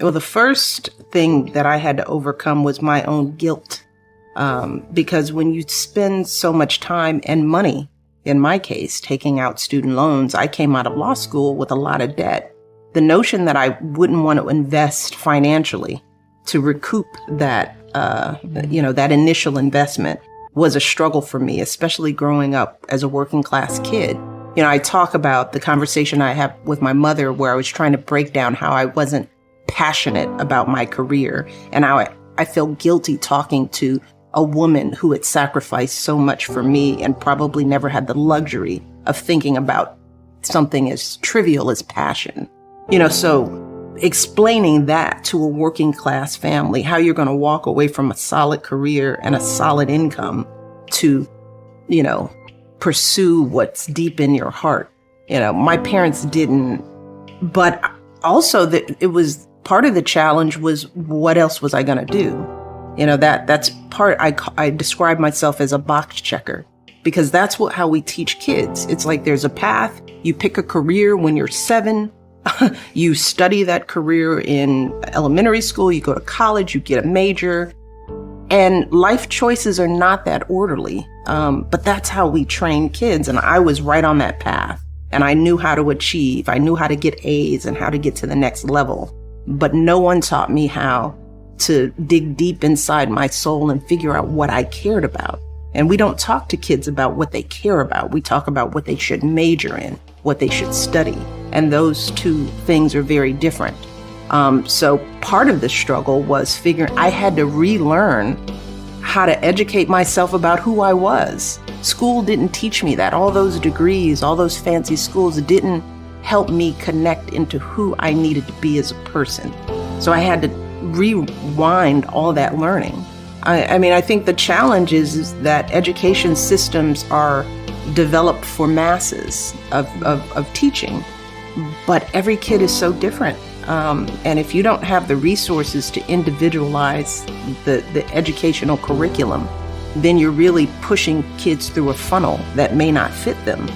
Well, the first thing that I had to overcome was my own guilt. Because when you spend so much time and money, in my case, taking out student loans, I came out of law school with a lot of debt. The notion that I wouldn't want to invest financially to recoup that, that initial investment was a struggle for me, especially growing up as a working class kid. I talk about the conversation I had with my mother where I was trying to break down how I wasn't passionate about my career and how I feel guilty talking to a woman who had sacrificed so much for me and probably never had the luxury of thinking about something as trivial as passion. So explaining that to a working class family, how you're going to walk away from a solid career and a solid income to, pursue what's deep in your heart. My parents didn't, but also that it was part of the challenge was what else was I going to do? That's part, I describe myself as a box checker because that's how we teach kids. It's like there's a path, you pick a career when you're 7, you study that career in elementary school, you go to college, you get a major, and life choices are not that orderly. But that's how we train kids. And I was right on that path and I knew how to achieve. I knew how to get A's and how to get to the next level. But no one taught me how to dig deep inside my soul and figure out what I cared about. And we don't talk to kids about what they care about. We talk about what they should major in, what they should study. And those two things are very different. So part of the struggle was figuring I had to relearn how to educate myself about who I was. School didn't teach me that. All those degrees, all those fancy schools didn't help me connect into who I needed to be as a person. So I had to rewind all that learning. I think the challenge is that education systems are developed for masses of teaching, but every kid is so different. And if you don't have the resources to individualize the educational curriculum, then you're really pushing kids through a funnel that may not fit them.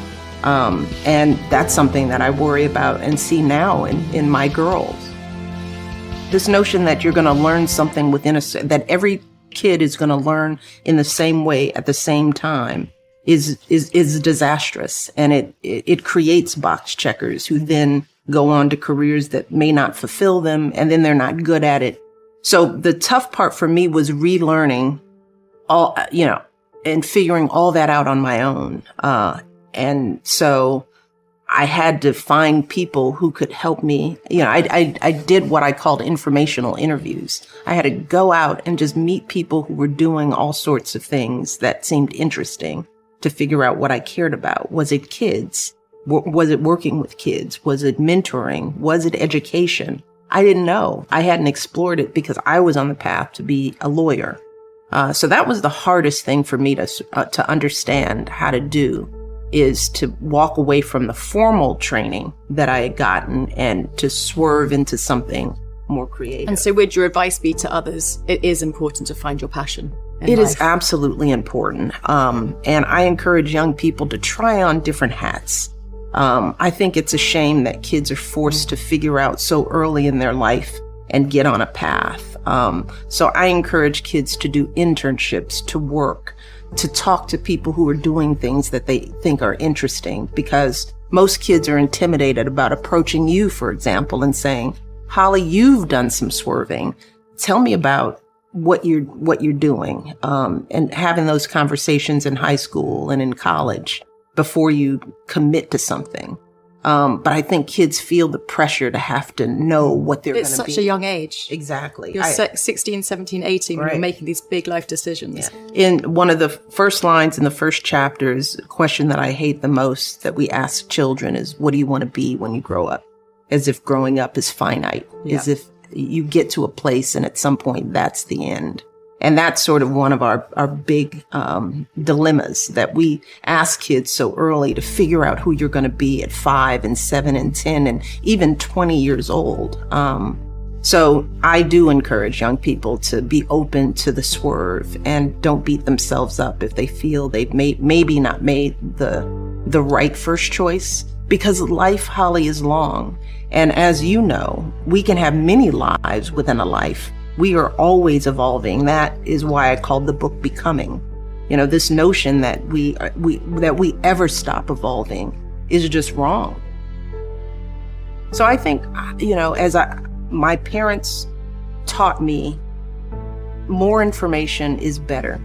And that's something that I worry about and see now in my girls. This notion that you're going to learn something that every kid is going to learn in the same way at the same time is disastrous. And it creates box checkers who then go on to careers that may not fulfill them, and then they're not good at it. So the tough part for me was relearning all, and figuring all that out on my own. And so I had to find people who could help me. I did what I called informational interviews. I had to go out and just meet people who were doing all sorts of things that seemed interesting to figure out what I cared about. Was it kids? Was it working with kids? Was it mentoring? Was it education? I didn't know. I hadn't explored it because I was on the path to be a lawyer. So that was the hardest thing for me to understand how to do, is to walk away from the formal training that I had gotten and to swerve into something more creative. And so would your advice be to others, it is important to find your passion in life? It is absolutely important. And I encourage young people to try on different hats. I think it's a shame that kids are forced to figure out so early in their life and get on a path. So I encourage kids to do internships, to work, to talk to people who are doing things that they think are interesting, because most kids are intimidated about approaching you, for example, and saying, Holly, you've done some swerving. Tell me about what you're doing, and having those conversations in high school and in college before you commit to something. But I think kids feel the pressure to have to know what they're going to be. It's such a young age. Exactly. You're 16, 17, 18 when right. you're making these big life decisions. Yeah. In one of the first lines in the first chapters, a question that I hate the most that we ask children is, what do you want to be when you grow up? As if growing up is finite. Yeah. As if you get to a place and at some point that's the end. And that's sort of one of our big dilemmas, that we ask kids so early to figure out who you're going to be at 5 and 7 and 10 and even 20 years old. So I do encourage young people to be open to the swerve and don't beat themselves up if they feel they've maybe not made the right first choice, because life, Holly, is long. And as you know, we can have many lives within a life. We are always evolving. That is why I called the book Becoming. This notion that we ever stop evolving is just wrong. So I think, my parents taught me more information is better.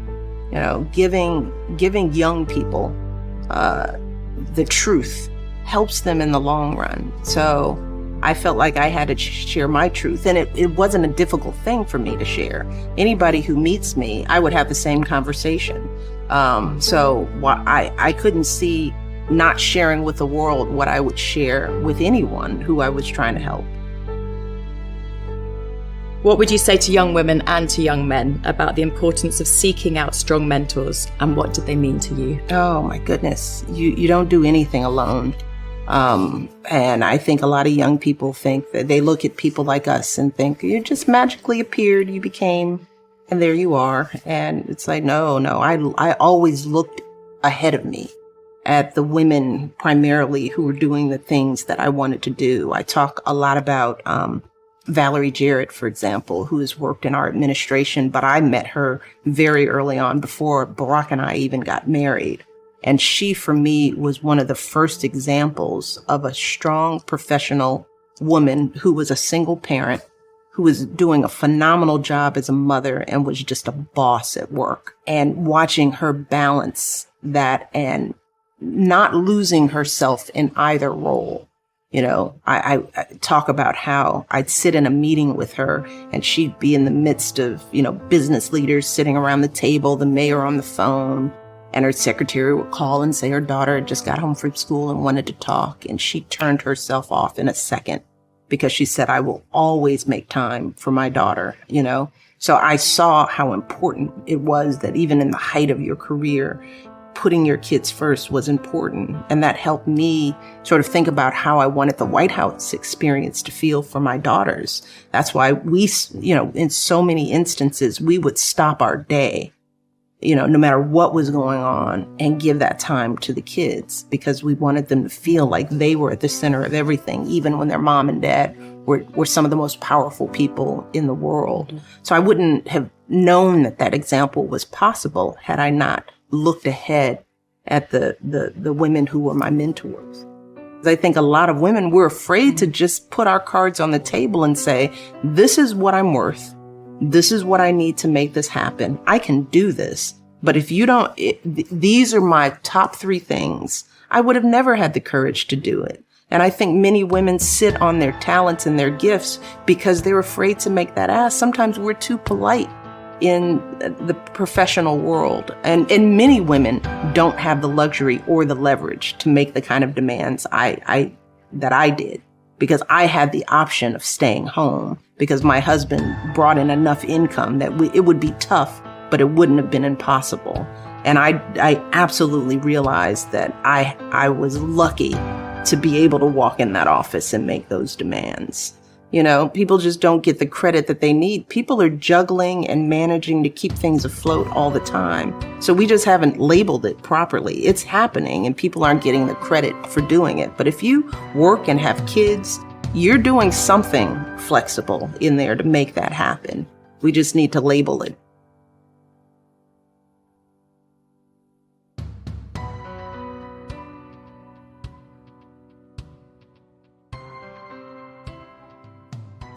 Giving young people the truth helps them in the long run. So I felt like I had to share my truth, and it wasn't a difficult thing for me to share. Anybody who meets me, I would have the same conversation. So I couldn't see not sharing with the world what I would share with anyone who I was trying to help. What would you say to young women and to young men about the importance of seeking out strong mentors, and what did they mean to you? Oh my goodness. You don't do anything alone. And I think a lot of young people think that they look at people like us and think you just magically appeared, you became, and there you are. And it's like, no, I always looked ahead of me at the women primarily who were doing the things that I wanted to do. I talk a lot about, Valerie Jarrett, for example, who has worked in our administration, but I met her very early on before Barack and I even got married. And she, for me, was one of the first examples of a strong professional woman who was a single parent, who was doing a phenomenal job as a mother and was just a boss at work. And watching her balance that and not losing herself in either role. I talk about how I'd sit in a meeting with her and she'd be in the midst of, business leaders sitting around the table, the mayor on the phone, and her secretary would call and say her daughter had just got home from school and wanted to talk. And she turned herself off in a second because she said, I will always make time for my daughter, So I saw how important it was that even in the height of your career, putting your kids first was important. And that helped me sort of think about how I wanted the White House experience to feel for my daughters. That's why we, in so many instances, we would stop our day, no matter what was going on, and give that time to the kids because we wanted them to feel like they were at the center of everything, even when their mom and dad were some of the most powerful people in the world. Mm-hmm. So I wouldn't have known that example was possible had I not looked ahead at the women who were my mentors. I think a lot of women, we're afraid to just put our cards on the table and say, this is what I'm worth. This is what I need to make this happen. I can do this. But if you don't, these are my top 3 things. I would have never had the courage to do it. And I think many women sit on their talents and their gifts because they're afraid to make that ask. Sometimes we're too polite in the professional world. And many women don't have the luxury or the leverage to make the kind of demands that I did, because I had the option of staying home because my husband brought in enough income that it would be tough, but it wouldn't have been impossible. And I absolutely realized that I was lucky to be able to walk in that office and make those demands. People just don't get the credit that they need. People are juggling and managing to keep things afloat all the time. So we just haven't labeled it properly. It's happening and people aren't getting the credit for doing it. But if you work and have kids, you're doing something flexible in there to make that happen. We just need to label it.